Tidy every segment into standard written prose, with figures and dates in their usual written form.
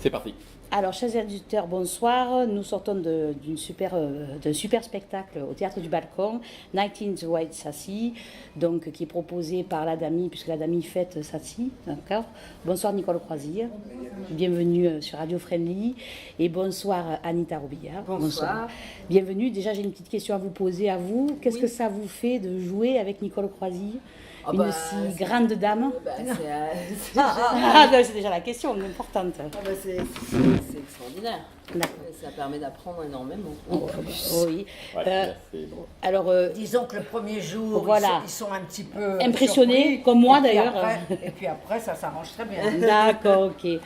C'est parti. Alors, chers auditeurs, bonsoir. Nous sortons d'un super spectacle au Théâtre du Balcon, 19th White Sassy, donc, qui est proposé par l'Adami, puisque l'Adami fête Sassy. D'accord. Bonsoir Nicole Croisille. Bienvenue sur Radio Friendly. Et bonsoir Anita Robillard. Bonsoir. Bienvenue. Déjà, j'ai une petite question à vous poser à vous. Qu'est-ce que ça vous fait de jouer avec Nicole Croisille, si grande dame? C'est déjà la question, importante. C'est extraordinaire. D'accord. Ça permet d'apprendre énormément. Oui. Ouais, Alors, disons que le premier jour, voilà, ils sont un petit peu impressionnés, surpris, comme moi et puis d'ailleurs. Et puis après, ça s'arrange très bien. D'accord, ok.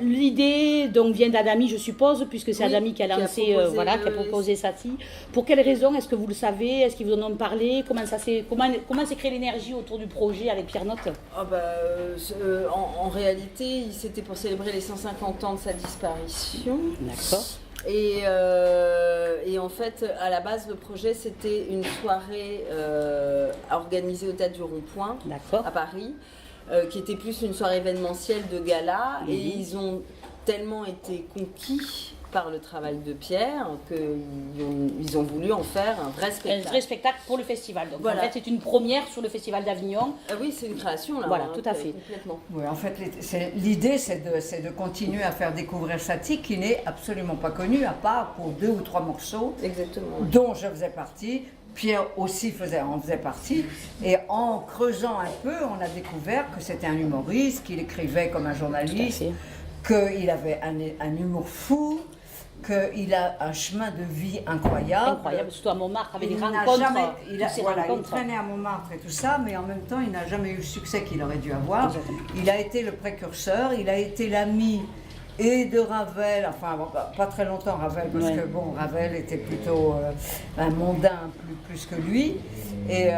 L'idée donc vient d'Adami, je suppose, puisque c'est Adami qui a lancé, qui a proposé Sassy. Pour quelles raisons? Est-ce que vous le savez? Est-ce qu'ils vous en ont parlé? Comment s'est créée l'énergie autour du projet avec Pierre Notte? En réalité, c'était pour célébrer les 150 ans de sa disparition. D'accord. Et en fait, à la base, le projet, c'était une soirée organisée au Théâtre du Rond-Point, à Paris, qui était plus une soirée événementielle de gala. Et ils ont tellement été conquis par le travail de Pierre qu'ils ont voulu en faire un vrai spectacle. Un vrai spectacle pour le festival. Donc voilà. En fait, c'est une première sur le Festival d'Avignon. Oui, c'est une création là. Voilà, tout à fait. Complètement. Oui, en fait, l'idée, c'est de continuer à faire découvrir Satie, qui n'est absolument pas connue, à part pour 2 ou 3 morceaux. Exactement. Dont je faisais partie. Pierre aussi en faisait partie. Et en creusant un peu, on a découvert que c'était un humoriste, qu'il écrivait comme un journaliste, qu'il avait un humour fou, qu'il a un chemin de vie incroyable. Incroyable, surtout à Montmartre, avec des rencontres. Il traînait à Montmartre et tout ça, mais en même temps, il n'a jamais eu le succès qu'il aurait dû avoir. Exactement. Il a été le précurseur, il a été l'ami et de Ravel, enfin pas très longtemps Ravel, parce que bon, Ravel était plutôt un mondain plus que lui, et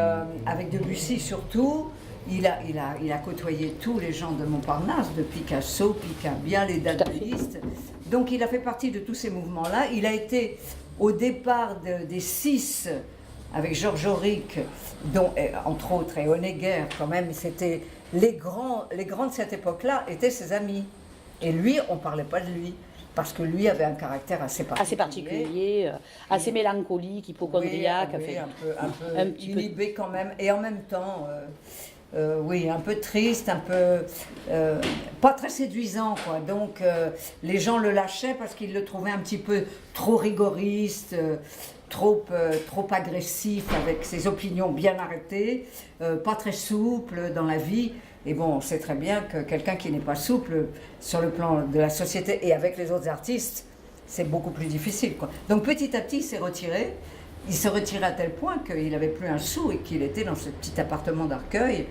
avec Debussy surtout. Il a côtoyé tous les gens de Montparnasse, de Picasso, Picabia, les dadaïstes. Donc il a fait partie de tous ces mouvements-là. Il a été au départ des 6 avec Georges Auric, dont entre autres et Honegger quand même, c'était les grands de cette époque-là étaient ses amis. Et lui, on ne parlait pas de lui. Parce que lui avait un caractère assez particulier, assez mélancolique, hypocondriaque, un peu inhibé quand même, et en même temps, un peu triste, un peu pas très séduisant, quoi. Donc les gens le lâchaient parce qu'ils le trouvaient un petit peu trop rigoriste, trop agressif, avec ses opinions bien arrêtées, pas très souple dans la vie. Et bon, on sait très bien que quelqu'un qui n'est pas souple sur le plan de la société et avec les autres artistes, c'est beaucoup plus difficile, quoi. Donc petit à petit, il s'est retiré. Il se retirait à tel point qu'il n'avait plus un sou et qu'il était dans ce petit appartement d'Arcueil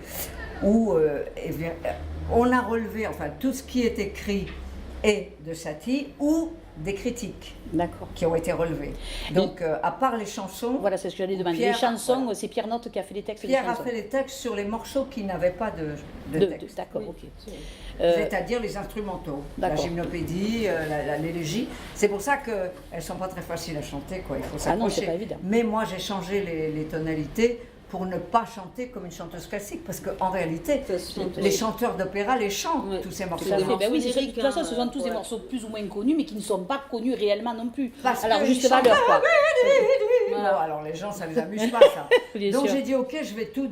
où on a relevé, enfin, tout ce qui est écrit est de Satie ou des critiques qui ont été relevées. Donc, à part les chansons... Voilà, c'est ce que j'allais demander. Les chansons, c'est Pierre Notte qui a fait les textes. Pierre a fait les textes sur les morceaux qui n'avaient pas de texte. D'accord, ok. C'est-à-dire les instrumentaux, la gymnopédie, l'élégie. C'est pour ça qu'elles ne sont pas très faciles à chanter, quoi. Il faut s'accrocher. Ah non, c'est pas évident. Mais moi, j'ai changé les tonalités pour ne pas chanter comme une chanteuse classique, parce qu'en réalité, les chanteurs d'opéra les chantent, tous ces morceaux. De toute façon, ce sont tous des morceaux plus ou moins connus, mais qui ne sont pas connus réellement non plus. Alors, juste valeur, quoi. Voilà. Alors, les gens, ça ne les amuse pas, ça. Donc, j'ai dit, ok, je vais tout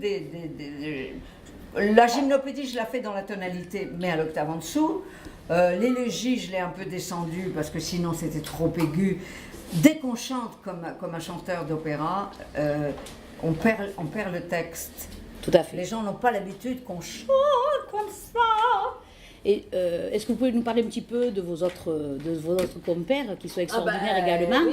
La gymnopédie, je la fais dans la tonalité, mais à l'octave en dessous. L'élégie, je l'ai un peu descendue, parce que sinon, c'était trop aigu. Dès qu'on chante comme un chanteur d'opéra, on perd le texte. Tout à fait. Les gens n'ont pas l'habitude qu'on chante comme ça. Et est-ce que vous pouvez nous parler un petit peu de vos autres compères qui sont extraordinaires également,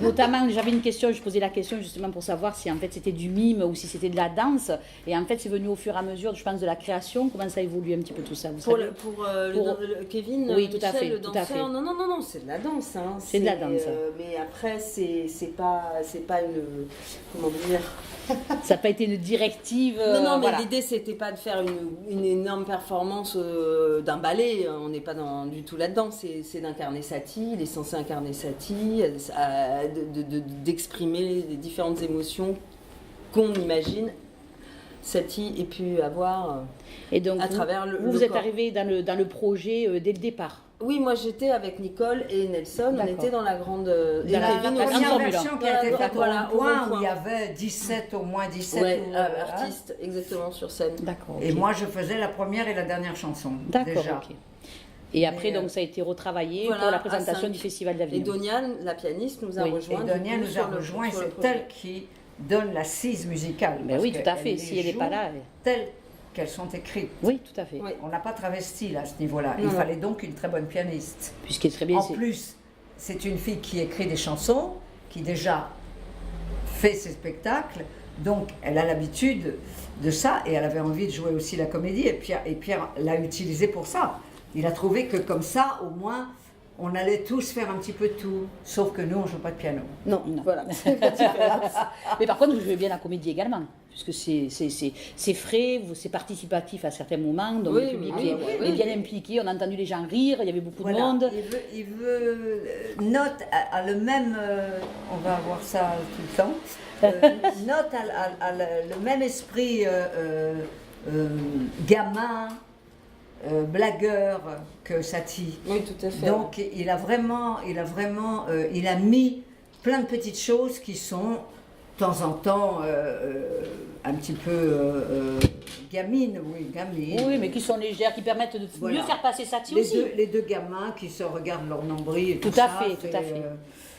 Notamment, j'avais une question, je posais la question justement pour savoir si en fait c'était du mime ou si c'était de la danse. Et en fait, c'est venu au fur et à mesure, je pense, de la création. Comment ça évolue un petit peu tout ça, pour Kevin, oui, Michel, tout à fait, le danseur. Non, c'est de la danse. Hein. C'est de la danse. Mais après, c'est pas une... Comment dire Ça n'a pas été une directive. Non, mais l'idée, c'était pas de faire une énorme performance d'un ballet. On n'est pas du tout là-dedans. C'est d'incarner Satie. Il est censé incarner Satie, d'exprimer les différentes émotions qu'on imagine Satie ait pu avoir et donc, à travers le vous êtes arrivé dans le projet dès le départ. Oui, moi j'étais avec Nicole et Nelson, on était dans la grande... la première version qui a été faite au point où il y avait 17, au moins 17 artistes exactement sur scène. D'accord. Et moi je faisais la première et la dernière chanson. D'accord, déjà. ok. Et après, donc, ça a été retravaillé pour la présentation du Festival d'Avignon. Et Doniane, la pianiste, nous a rejoint. Et Doniane nous a rejoint, et c'est elle qui donne l'assise musicale. Ben oui, tout à fait. Si elle n'est pas là... Telles qu'elles sont écrites. Oui, tout à fait. Oui. On n'a pas travesti là, à ce niveau-là. Il fallait donc une très bonne pianiste. Puisqu'elle est très bien... En plus, c'est une fille qui écrit des chansons, qui déjà fait ses spectacles, donc elle a l'habitude de ça, et elle avait envie de jouer aussi la comédie, et Pierre l'a utilisée pour ça. Il a trouvé que comme ça, au moins, on allait tous faire un petit peu de tout, sauf que nous, on ne joue pas de piano. Non. Voilà. Mais par contre, vous jouez bien la comédie également, puisque c'est frais, c'est participatif à certains moments, donc le public est bien impliqué, on a entendu les gens rire, il y avait beaucoup de monde. Note a le même, on va avoir ça tout le temps, Note a le même esprit gamin, blagueur que Satie. Oui, tout à fait. Donc il a mis plein de petites choses qui sont de temps en temps un petit peu gamines, Oui, mais qui sont légères, qui permettent de mieux faire passer Satie aussi. Les deux gamins qui se regardent leur nombril et tout à fait.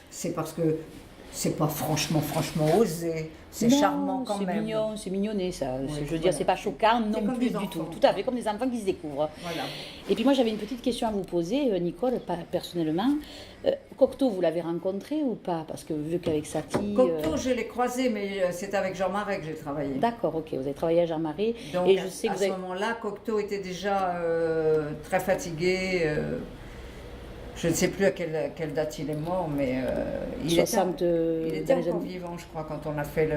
C'est parce que c'est pas franchement osé. C'est charmant quand même. C'est mignon, c'est mignonné ça. Oui, je veux dire, c'est pas choquant non plus du tout. Tout à fait, comme des enfants qui se découvrent. Voilà. Et puis moi, j'avais une petite question à vous poser, Nicole, personnellement. Cocteau, vous l'avez rencontré ou pas? Parce que vu qu'avec Satie... Cocteau, je l'ai croisé, mais c'est avec Jean Marais que j'ai travaillé. D'accord, ok. Vous avez travaillé à Jean Marais. Donc et je sais que à ce moment-là, Cocteau était déjà très fatigué. Je ne sais plus à quelle date il est mort, mais il était encore vivant, je crois, quand on a fait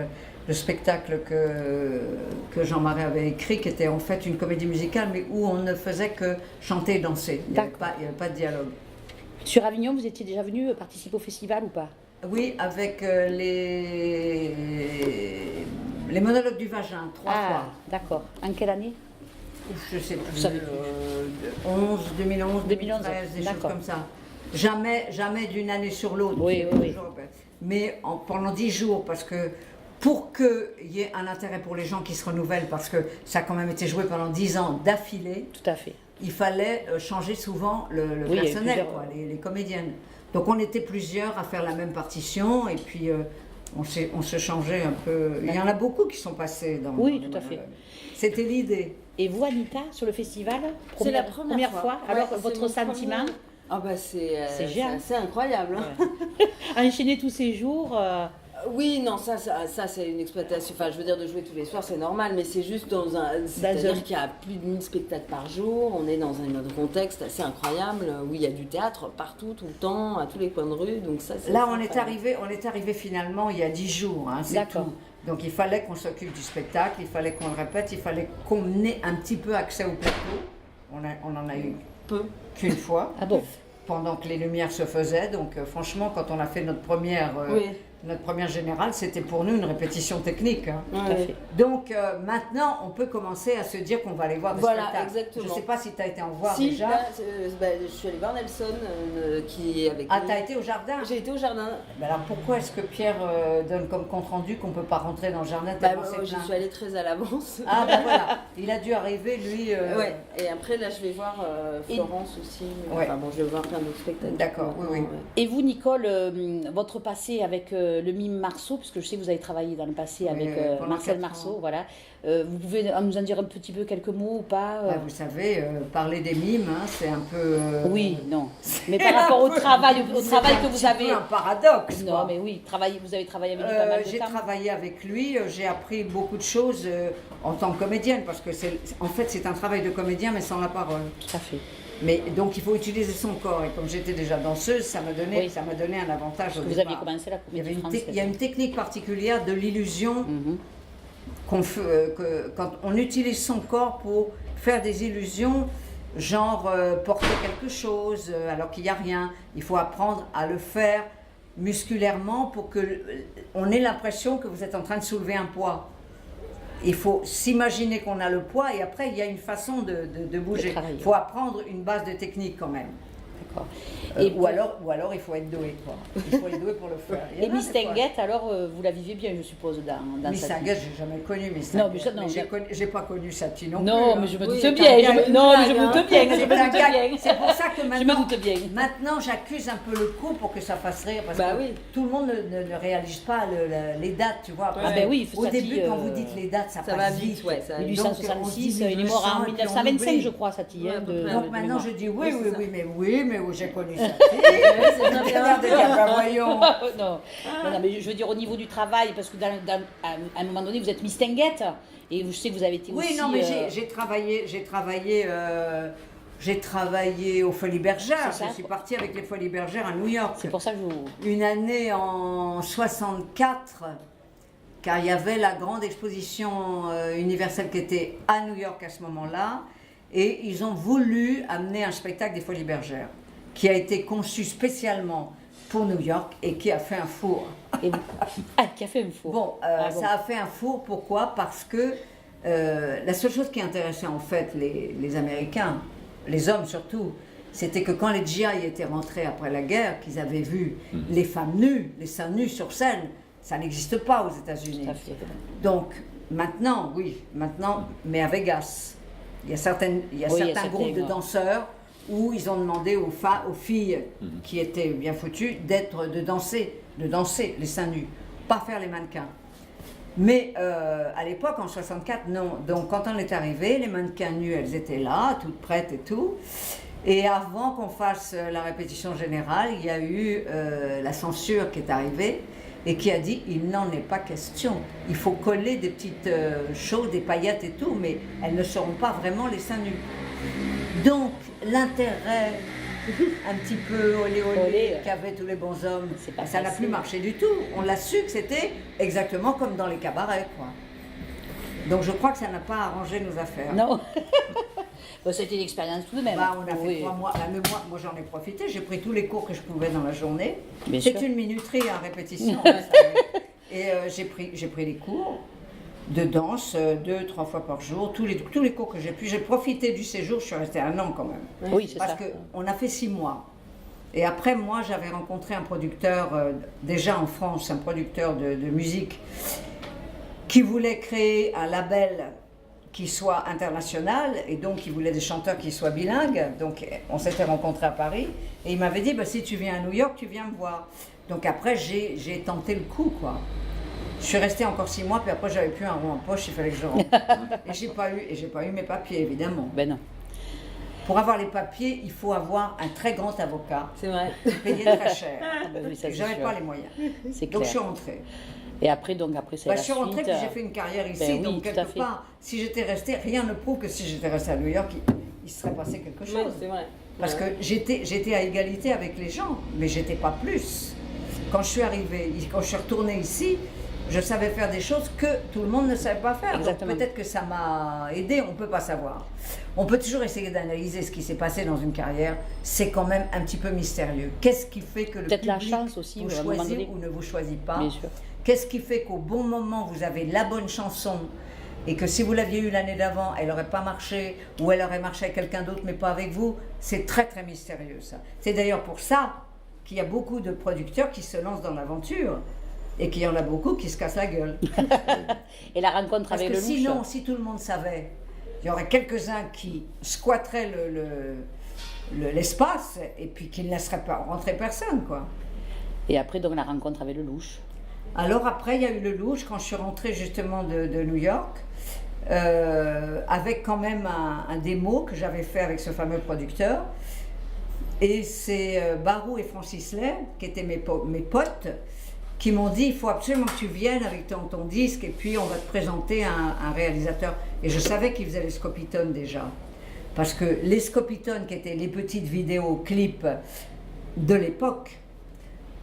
le spectacle que Jean Marais avait écrit, qui était en fait une comédie musicale, mais où on ne faisait que chanter et danser. Il n'y avait pas de dialogue. Sur Avignon, vous étiez déjà venu participer au festival ou pas? Oui, avec les monologues du vagin, 3 fois. D'accord. En quelle année? Je ne sais plus, 2011, 2013, des choses comme ça. Jamais d'une année sur l'autre. Oui. Mais pendant 10 jours, parce que pour qu'il y ait un intérêt pour les gens qui se renouvellent, parce que ça a quand même été joué pendant 10 ans d'affilée, tout à fait. Il fallait changer souvent le personnel, les comédiennes. Donc on était plusieurs à faire la même partition, et puis on se changeait un peu. Il y en a beaucoup qui sont passés dans tout à fait. C'était l'idée. Et vous, Anita, sur le festival, c'est la première fois. Alors, votre sentiment? C'est assez incroyable. Enchaîner tous ces jours. Oui, non, ça c'est une exploitation. Enfin, je veux dire, de jouer tous les soirs, c'est normal, mais c'est juste c'est-à-dire qu'il y a plus de 1000 spectacles par jour. On est dans un autre contexte assez incroyable où il y a du théâtre partout, tout le temps, à tous les coins de rue. Donc ça, là, on est arrivé finalement il y a 10 jours. C'est tout. Donc il fallait qu'on s'occupe du spectacle, il fallait qu'on le répète, il fallait qu'on ait un petit peu accès au plateau. On en a eu peu qu'une fois. Ah bon? Pendant que les lumières se faisaient. Donc franchement, quand on a fait notre première générale, c'était pour nous une répétition technique. Tout à fait. Donc maintenant, on peut commencer à se dire qu'on va aller voir des spectacles. Exactement. Je ne sais pas si tu as été en voir déjà. Je suis allée voir Nelson qui est avec Ah, tu as été au jardin? J'ai été au jardin. Alors pourquoi est-ce que Pierre donne comme compte rendu qu'on ne peut pas rentrer dans le jardin? Je suis allée très à l'avance. Ah voilà, il a dû arriver lui. Ouais. Et après là, je vais voir Florence aussi. Je vais voir plein d'autres spectacles. D'accord, oui. Et vous, Nicole, votre passé avec le mime Marceau, parce que je sais que vous avez travaillé dans le passé avec Marcel Marceau, voilà. Vous pouvez nous en dire un petit peu quelques mots ou pas? Vous savez, parler des mimes, c'est un peu... Oui, non. Mais par rapport au travail que vous avez... C'est un paradoxe. Non, mais oui, vous avez travaillé avec lui pas mal de temps. J'ai travaillé avec lui, j'ai appris beaucoup de choses en tant que comédienne, parce que c'est un travail de comédien, mais sans la parole. Tout à fait. Mais donc il faut utiliser son corps, et comme j'étais déjà danseuse, ça m'a donné un avantage au départ. Vous aviez commencé la comédie française. Il y a une technique particulière de l'illusion quand on utilise son corps pour faire des illusions, genre porter quelque chose alors qu'il n'y a rien. Il faut apprendre à le faire musculairement pour qu'on ait l'impression que vous êtes en train de soulever un poids. il faut s'imaginer qu'on a le poids et après il y a une façon de bouger. Il faut apprendre une base de technique quand même. Ou alors il faut être doué, quoi. Il faut être doué pour le faire. Et Miss Tinguette, alors vous la vivez bien, je suppose, dans Miss Tinguette, j'ai jamais connu Miss Tinguette. Non, mais j'ai pas connu Satie non plus. Non, mais je me doute bien. C'est pour ça que maintenant j'accuse un peu le coup pour que ça fasse rire, parce que tout le monde ne réalise pas les dates, tu vois. Au début, quand vous dites les dates, ça passe vite. 1866, il est mort en 1925, je crois, Satie. Donc maintenant je dis oui, mais j'ai connu ça. Voyons. Non, mais je veux dire au niveau du travail, parce que à un moment donné, vous êtes Miss Tinguette, et je sais que vous avez été aussi... Oui, non, mais j'ai travaillé aux Folies Bergères. Je suis partie avec les Folies Bergères à New York. C'est pour ça que une année en 64, car il y avait la grande exposition universelle qui était à New York à ce moment-là, et ils ont voulu amener un spectacle des Folies Bergères, qui a été conçu spécialement pour New York et qui a fait un four. Qui a fait un four. Bon, ça a fait un four, pourquoi? Parce que la seule chose qui intéressait en fait les Américains, les hommes surtout, c'était que quand les GI étaient rentrés après la guerre, qu'ils avaient vu les femmes nues, les seins nus sur scène, ça n'existe pas aux États-Unis. Donc maintenant, mais à Vegas, il y a certains groupes de danseurs où ils ont demandé aux filles qui étaient bien foutues de danser les seins nus, pas faire les mannequins. Mais à l'époque, en 64, non. Donc quand on est arrivé, les mannequins nus, elles étaient là, toutes prêtes et tout. Et avant qu'on fasse la répétition générale, il y a eu la censure qui est arrivée et qui a dit il n'en est pas question. Il faut coller des petites choses, des paillettes et tout, mais elles ne seront pas vraiment les seins nus. Donc l'intérêt un petit peu olé qu'avaient tous les bons hommes, ça n'a plus marché du tout. On l'a su que c'était exactement comme dans les cabarets, quoi. Donc je crois que ça n'a pas arrangé nos affaires. Non. C'était une expérience tout de même. On a fait 3 mois. Moi j'en ai profité, j'ai pris tous les cours que je pouvais dans la journée. C'est une minuterie en répétition. Et j'ai pris les cours de danse 2-3 fois par jour, tous les cours que j'ai pu. J'ai profité du séjour, je suis restée 1 an quand même. Oui, c'est ça. Parce qu'on a fait 6 mois. Et après, moi, j'avais rencontré un producteur, déjà en France, un producteur de musique, qui voulait créer un label qui soit international, et donc il voulait des chanteurs qui soient bilingues. Donc on s'était rencontrés à Paris, et il m'avait dit, si tu viens à New York, tu viens me voir. Donc après, j'ai tenté le coup, quoi. Je suis restée encore 6 mois, puis après j'avais plus un rond en poche, il fallait que je rentre. Et j'ai pas eu mes papiers, évidemment. Ben non. Pour avoir les papiers, il faut avoir un très grand avocat. C'est vrai. Payé très cher. Oui, j'avais pas les moyens. Donc je suis rentrée. Et après, c'est la je suis rentrée, puis j'ai fait une carrière ici. Donc quelque part, si j'étais restée, rien ne prouve que si j'étais restée à New York, il se serait passé quelque chose. Oui, c'est vrai. Parce que j'étais à égalité avec les gens, mais j'étais pas plus. Quand je suis arrivée, quand je suis retournée ici, je savais faire des choses que tout le monde ne savait pas faire. Donc peut-être que ça m'a aidé, on ne peut pas savoir. On peut toujours essayer d'analyser ce qui s'est passé dans une carrière. C'est quand même un petit peu mystérieux. Qu'est-ce qui fait que le public la chance aussi, vous choisit ou ne vous choisit pas? Bien sûr. Qu'est-ce qui fait qu'au bon moment, vous avez la bonne chanson et que si vous l'aviez eue l'année d'avant, elle n'aurait pas marché ou elle aurait marché avec quelqu'un d'autre mais pas avec vous? C'est très très mystérieux ça. C'est d'ailleurs pour ça qu'il y a beaucoup de producteurs qui se lancent dans l'aventure. Et qu'il y en a beaucoup qui se cassent la gueule. Et la rencontre avec le louche. Parce que sinon, si tout le monde savait, il y aurait quelques-uns qui squatteraient l'espace et puis qui ne laisseraient pas rentrer personne, quoi. Et après, donc, la rencontre avec le louche. Alors après, il y a eu le louche quand je suis rentrée justement de New York, avec quand même un démo que j'avais fait avec ce fameux producteur. Et c'est Barou et Francis Lay, qui étaient mes potes, qui m'ont dit, il faut absolument que tu viennes avec ton disque et puis on va te présenter un réalisateur. Et je savais qu'il faisait les Scopitones déjà. Parce que les Scopitones, qui étaient les petites vidéos, clips de l'époque,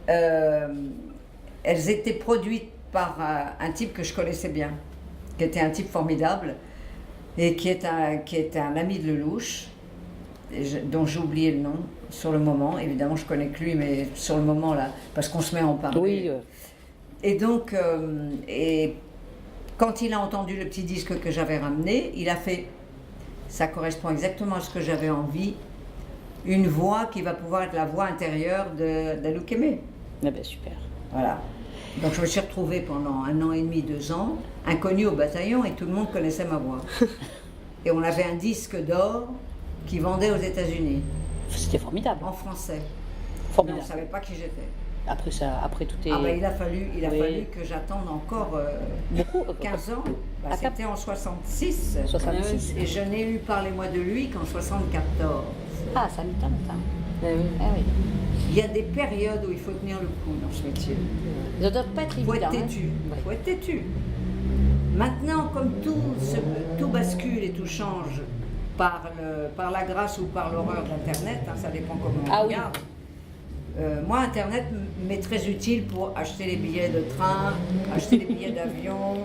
elles étaient produites par un type que je connaissais bien, qui était un type formidable et qui était un ami de Lelouch, dont j'ai oublié le nom sur le moment. Évidemment, je connais que lui, mais sur le moment, là, parce qu'on se met à en parler. Oui. Et donc, quand il a entendu le petit disque que j'avais ramené, il a fait, ça correspond exactement à ce que j'avais envie, une voix qui va pouvoir être la voix intérieure d'Alouk Aimé. Ah ben super. Voilà. Donc je me suis retrouvée pendant 1 an et demi, 2 ans, inconnue au bataillon et tout le monde connaissait ma voix. Et on avait un disque d'or qui vendait aux États-Unis. C'était formidable. En français. Formidable. Mais on ne savait pas qui j'étais. Après tout est... Ah ben, il a fallu que j'attende encore 15 ans. C'était en 66. 66. Et je n'ai eu Parlez-moi de lui qu'en 74. Ah, ça m'étonne. Oui. Ah oui. Il y a des périodes où il faut tenir le coup dans ce métier. Ça doit pas être Il faut évident. être têtu. Faut être têtu. Maintenant, comme tout bascule et tout change par la grâce ou par l'horreur d'Internet, ça dépend comment on regarde. Moi, Internet m'est très utile pour acheter les billets de train, acheter les billets d'avion,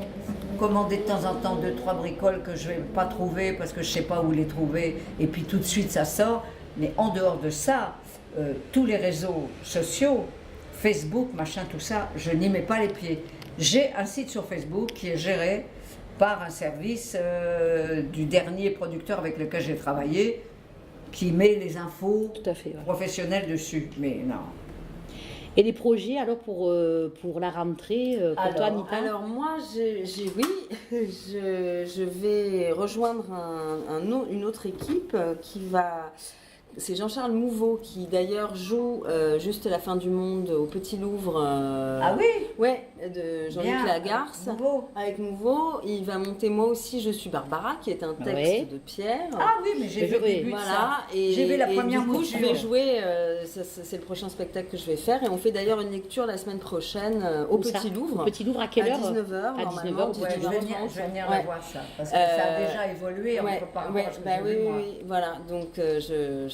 commander de temps en temps 2-3 bricoles que je ne vais pas trouver parce que je ne sais pas où les trouver, et puis tout de suite ça sort. Mais en dehors de ça, tous les réseaux sociaux, Facebook, machin, tout ça, je n'y mets pas les pieds. J'ai un site sur Facebook qui est géré par un service du dernier producteur avec lequel j'ai travaillé, qui met les infos professionnelles dessus. Mais non. Et les projets alors pour la rentrée pour toi, Anita? Alors moi, je vais rejoindre une autre équipe qui va... C'est Jean-Charles Mouveau qui d'ailleurs joue juste la fin du monde au Petit Louvre. Ah oui? Ouais, de Jean-Luc Lagarce. Avec Mouveau. Il va monter Moi aussi je suis Barbara, qui est un texte de Pierre. Ah oui, mais j'ai vu le début de ça. J'ai vu la première mouture. Je vais jouer, c'est le prochain spectacle que je vais faire. Et on fait d'ailleurs une lecture la semaine prochaine au Petit Louvre. Au Petit Louvre à quelle heure? À 19h. À 19h, je vais venir la voir ça. Parce que ça a déjà évolué entre par rapport à ce que j'ai vu, moi. Oui, voilà. Donc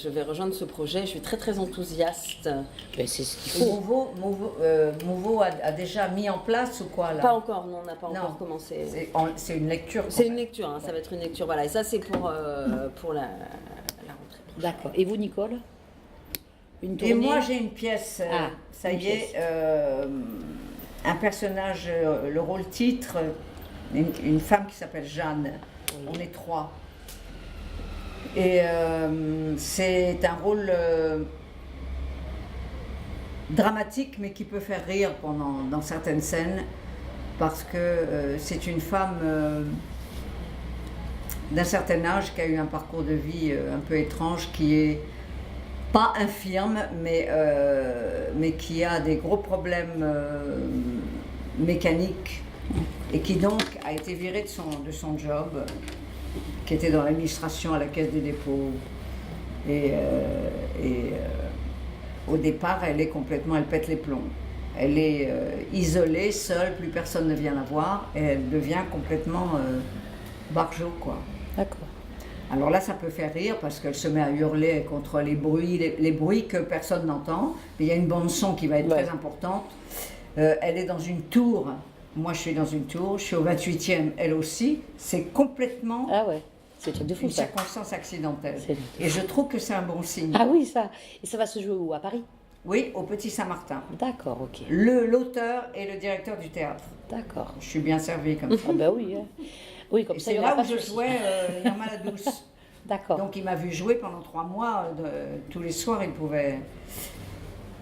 je vais rejoindre ce projet. Je suis très très enthousiaste. C'est ce qu'il faut. Mouveau a déjà mis en place ou quoi là? Pas encore, non, on n'a pas encore commencé. C'est une lecture. C'est une lecture, ça va être une lecture. Voilà, et ça c'est pour la rentrée. D'accord. Et vous, Nicole? Une tournée? Et moi j'ai une pièce, ça y est, un personnage, le rôle titre, une femme qui s'appelle Jeanne. Oui. On est 3. Et c'est un rôle dramatique, mais qui peut faire rire dans certaines scènes, parce que c'est une femme d'un certain âge qui a eu un parcours de vie un peu étrange, qui est pas infirme, mais qui a des gros problèmes mécaniques, et qui donc a été virée de son job, qui était dans l'administration à la Caisse des dépôts. Et au départ, elle pète les plombs. Elle est isolée, seule, plus personne ne vient la voir, et elle devient complètement barjot, quoi. D'accord. Alors là, ça peut faire rire parce qu'elle se met à hurler contre les bruits que personne n'entend. Mais il y a une bande-son qui va être très importante. Elle est dans une tour. Moi, je suis dans une tour. Je suis au 28e, elle aussi. C'est complètement... Ah ouais. C'est de fou, une ça. circonstance accidentelle. Et je trouve que c'est un bon signe. Ah oui, ça. Et ça va se jouer où? À Paris? Oui, au Petit Saint-Martin. D'accord, ok. L'auteur et le directeur du théâtre. D'accord. Je suis bien servie comme ça. Ah ben oui. Oui, comme ça, c'est là où je jouais Norma la Douce. D'accord. Donc il m'a vu jouer pendant 3 mois. Tous les soirs, il pouvait...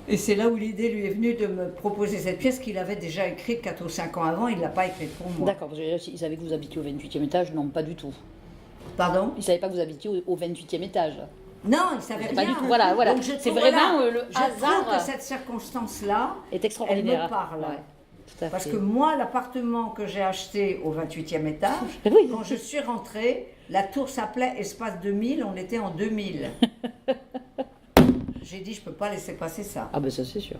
Et c'est là où l'idée lui est venue de me proposer cette pièce qu'il avait déjà écrite 4 ou 5 ans avant. Il ne l'a pas écrite pour moi. D'accord. Il savait que vous habitiez au 28e étage? Non, pas du tout. Pardon? Il ne savait pas que vous habitiez au 28e étage? Non, il ne savait rien. Pas du tout. Voilà. C'est vraiment le hasard. Je trouve que cette circonstance-là, est extraordinaire. Elle me parle. Ouais, tout à parce fait. que moi, l'appartement que j'ai acheté au 28e étage, oui. Quand je suis rentrée, la tour s'appelait Espace 2000, on était en 2000. J'ai dit, je ne peux pas laisser passer ça. Ah ben ça c'est sûr.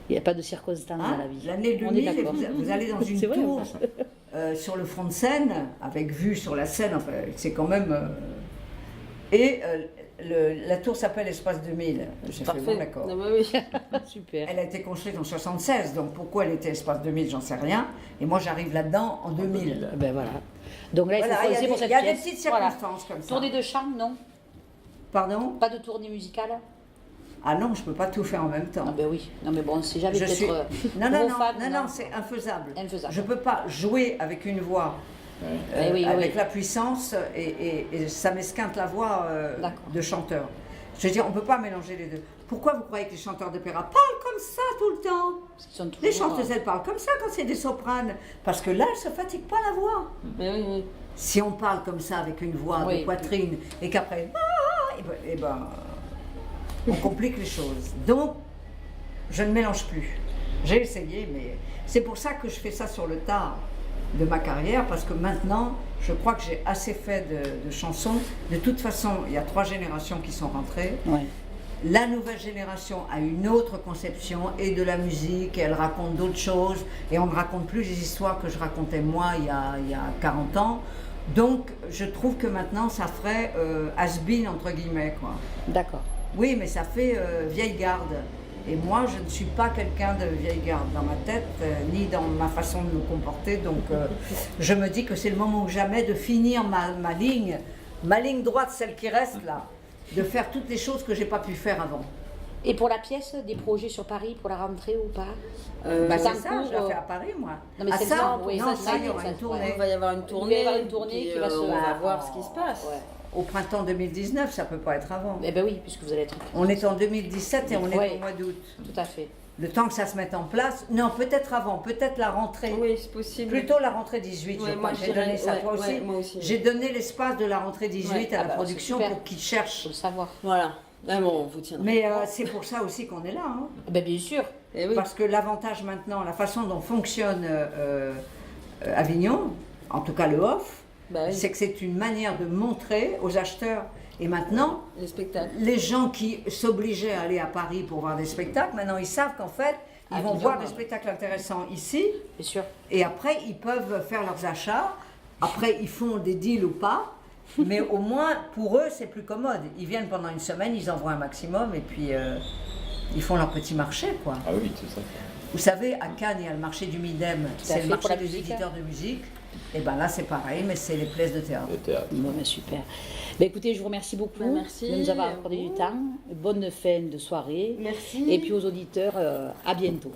Il n'y a pas de circonstance dans la vie. L'année 2000, et vous allez dans une tour sur le front de Seine, avec vue sur la Seine, enfin, c'est quand même... la tour s'appelle Espace 2000. J'ai fait bon, d'accord. Oui. Super. Elle a été construite en 76, donc pourquoi elle était Espace 2000, j'en sais rien. Et moi, j'arrive là-dedans en 2000. Ben voilà. Donc là, il faut choisir pour cette pièce. Il y a des petites circonstances comme ça. Tournée de chant, non? Pardon? Pas de tournée musicale? Ah non, je ne peux pas tout faire en même temps. Ah ben oui, non mais bon, si j'avais peut-être... Non, c'est infaisable. Je ne peux pas jouer avec une voix, avec la puissance, et ça m'esquinte la voix de chanteur. Je veux dire, on ne peut pas mélanger les deux. Pourquoi vous croyez que les chanteurs d'opéra parlent comme ça tout le temps? Les chanteuses, elles parlent comme ça quand c'est des sopranes. Parce que là, elles ne se fatiguent pas la voix. Oui. Si on parle comme ça avec une voix de poitrine et qu'après, on complique les choses. Donc, je ne mélange plus. J'ai essayé, mais c'est pour ça que je fais ça sur le tard de ma carrière, parce que maintenant, je crois que j'ai assez fait de chansons. De toute façon, il y a 3 générations qui sont rentrées. Ouais. La nouvelle génération a une autre conception et de la musique, et elle raconte d'autres choses, et on ne raconte plus les histoires que je racontais moi il y a 40 ans. Donc, je trouve que maintenant, ça ferait has-been, entre guillemets, quoi. D'accord. Oui, mais ça fait vieille garde. Et moi, je ne suis pas quelqu'un de vieille garde dans ma tête, ni dans ma façon de me comporter. Donc, je me dis que c'est le moment ou jamais de finir ma ligne droite, celle qui reste là, de faire toutes les choses que je n'ai pas pu faire avant. Et pour la pièce, des projets sur Paris pour la rentrée ou pas? C'est ça, je la fais à Paris, moi. Non, mais c'est ça, oui, non, ça, il y aura une tournée. Il va y avoir une tournée, qui va se... on va voir ce qui se passe. Ouais. Au printemps 2019, ça ne peut pas être avant. Eh bien oui, puisque vous allez être... On est en 2017 et on est au mois d'août. Tout à fait. Le temps que ça se mette en place, non, peut-être avant, peut-être la rentrée. Oui, c'est possible. Plutôt la rentrée 18, je crois. J'ai donné ça, toi aussi. Moi aussi. J'ai donné l'espace de la rentrée 18 à la production pour qu'ils cherchent. Faut le savoir. Voilà. Ah bon, on vous tiendra. Mais c'est pour ça aussi qu'on est là. Hein. Ben, bien sûr. Et oui. Parce que l'avantage maintenant, la façon dont fonctionne Avignon, en tout cas le off, c'est que c'est une manière de montrer aux acheteurs. Et maintenant, les gens qui s'obligeaient à aller à Paris pour voir des spectacles, maintenant ils savent qu'en fait, ils vont voir des spectacles intéressants ici. Bien sûr. Et après, ils peuvent faire leurs achats. Après, ils font des deals ou pas. Mais au moins, pour eux, c'est plus commode. Ils viennent pendant une semaine, ils envoient un maximum et puis ils font leur petit marché, quoi. Ah oui, c'est ça. Vous savez, à Cannes, il y a le marché du Midem, c'est le marché des éditeurs de musique. Et bien là, c'est pareil, mais c'est les pièces de théâtre. Bon, ben, super. Ben, écoutez, je vous remercie beaucoup de nous avoir accordé du temps. Bonne fin de soirée. Merci. Et puis aux auditeurs, à bientôt.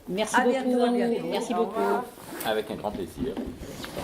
Merci beaucoup. À bientôt. Merci beaucoup. Avec un grand plaisir. Super.